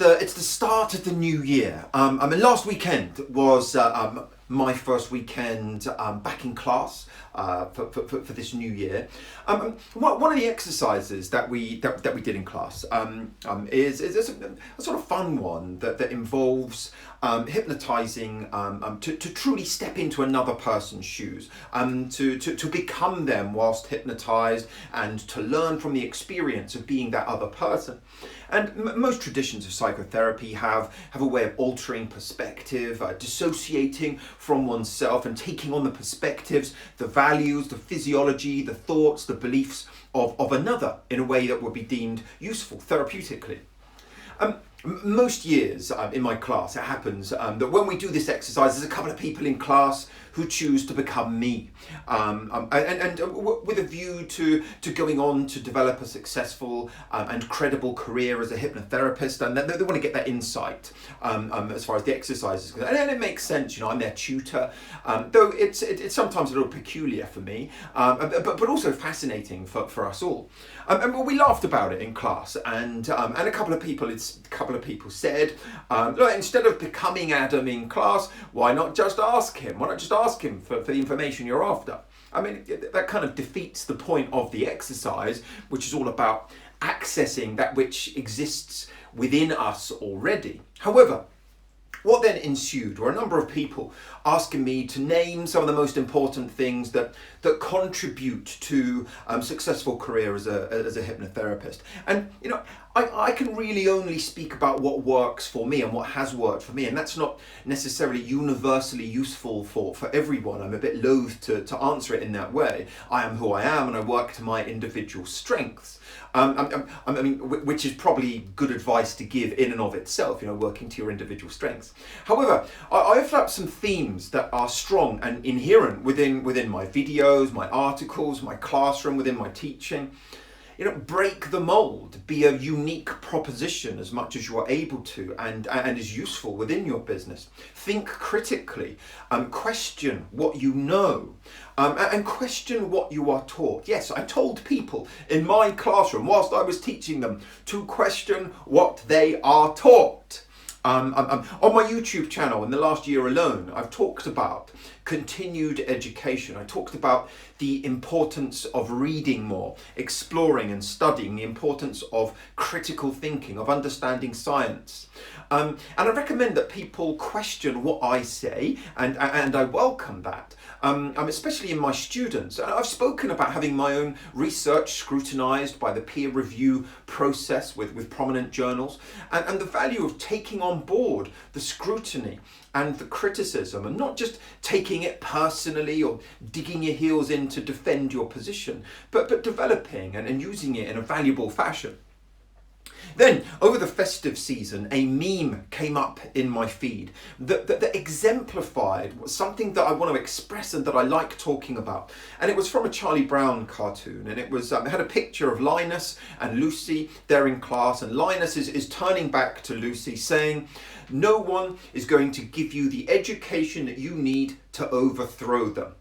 It's the start of the new year. Last weekend was my first weekend back in class for this new year. One of the exercises that we did in class is a sort of fun one that involves hypnotizing to truly step into another person's shoes, to become them whilst hypnotized, and to learn from the experience of being that other person. And most traditions of psychotherapy have a way of altering perspective, dissociating from oneself and taking on the perspectives, the values, the physiology, the thoughts, the beliefs of another in a way that would be deemed useful therapeutically. Most years in my class, it happens that when we do this exercise, there's a couple of people in class who choose to become me, and with a view to going on to develop a successful and credible career as a hypnotherapist, and they want to get that insight as far as the exercise is concerned. And it makes sense, I'm their tutor, though it's sometimes a little peculiar for me, but also fascinating for us all. And we laughed about it in class, and a couple of people said, look, instead of becoming Adam in class, why not just ask him? Why not just ask him for the information you're after? I mean, that kind of defeats the point of the exercise, which is all about accessing that which exists within us already. However, what then ensued were a number of people asking me to name some of the most important things that contribute to successful career as a hypnotherapist. And I can really only speak about what works for me and what has worked for me, and that's not necessarily universally useful for everyone. I'm a bit loath to answer it in that way. I am who I am, and I work to my individual strengths. Which is probably good advice to give in and of itself, working to your individual strengths. However, I offer up some themes that are strong and inherent within my videos, my articles, my classroom, within my teaching. Break the mold, be a unique proposition as much as you are able to, and is useful within your business. Think critically, question what you know, and question what you are taught. Yes, I told people in my classroom whilst I was teaching them to question what they are taught. On my YouTube channel in the last year alone, I've talked about continued education. I talked about the importance of reading more, exploring and studying, the importance of critical thinking, of understanding science. And I recommend that people question what I say, and I welcome that. Especially in my students. I've spoken about having my own research scrutinised by the peer review process with prominent journals, and the value of taking on board the scrutiny and the criticism, and not just taking it personally or digging your heels in to defend your position, but developing and using it in a valuable fashion. Then, over the festive season, a meme came up in my feed that exemplified something that I want to express and that I like talking about. And it was from a Charlie Brown cartoon, and it had a picture of Linus and Lucy there in class, and Linus is turning back to Lucy saying, "No one is going to give you the education that you need to overthrow them."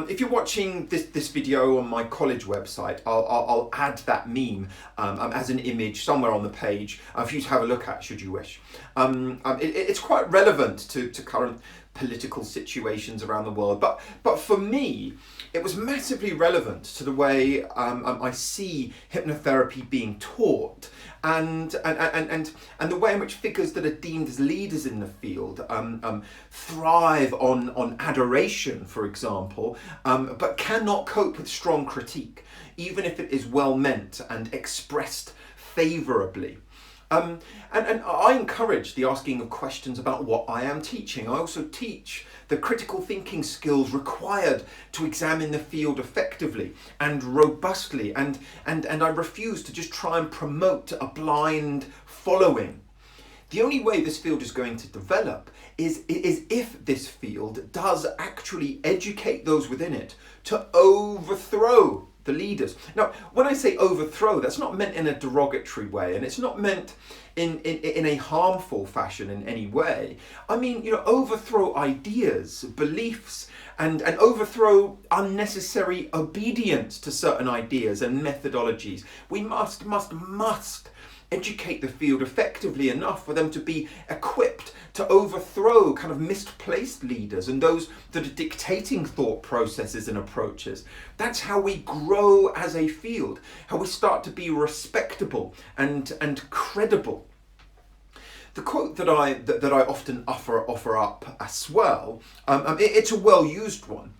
If you're watching this video on my college website, I'll add that meme as an image somewhere on the page for you to have a look at, should you wish. It's quite relevant to current political situations around the world, but for me, it was massively relevant to the way I see hypnotherapy being taught, and the way in which figures that are deemed as leaders in the field thrive on adoration, for example, but cannot cope with strong critique, even if it is well meant and expressed favourably. And I encourage the asking of questions about what I am teaching. I also teach the critical thinking skills required to examine the field effectively and robustly, and I refuse to just try and promote a blind following. The only way this field is going to develop is if this field does actually educate those within it to overthrow the leaders. Now, when I say overthrow, that's not meant in a derogatory way, and it's not meant in a harmful fashion in any way. I mean, overthrow ideas, beliefs, and overthrow unnecessary obedience to certain ideas and methodologies. We must educate the field effectively enough for them to be equipped to overthrow kind of misplaced leaders and those that are dictating thought processes and approaches. That's how we grow as a field, how we start to be respectable and credible. The quote that I often offer up as well, it's a well-used one.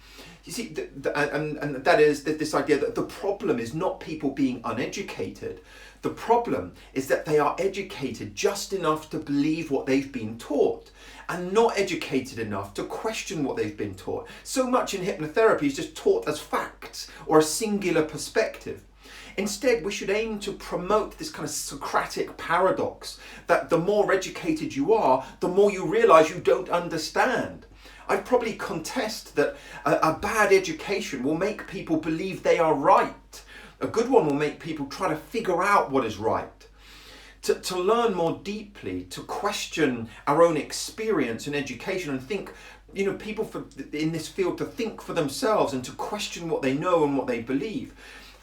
You see, and that is this idea that the problem is not people being uneducated. The problem is that they are educated just enough to believe what they've been taught and not educated enough to question what they've been taught. So much in hypnotherapy is just taught as facts or a singular perspective. Instead, we should aim to promote this kind of Socratic paradox that the more educated you are, the more you realize you don't understand. I'd probably contest that a bad education will make people believe they are right. A good one will make people try to figure out what is right. To learn more deeply, to question our own experience and education and think, people in this field to think for themselves and to question what they know and what they believe.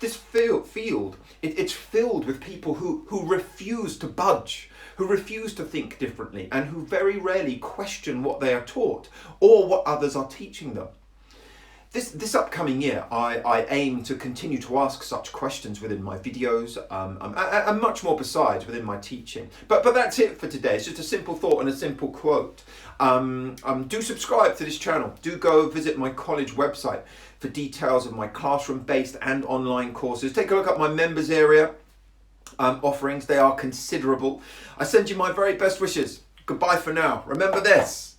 This field, it's filled with people who refuse to budge, who refuse to think differently, and who very rarely question what they are taught or what others are teaching them. This upcoming year, I aim to continue to ask such questions within my videos and much more besides within my teaching. But that's it for today. It's just a simple thought and a simple quote. Do subscribe to this channel. Do go visit my college website for details of my classroom-based and online courses. Take a look at my members area offerings. They are considerable. I send you my very best wishes. Goodbye for now. Remember this.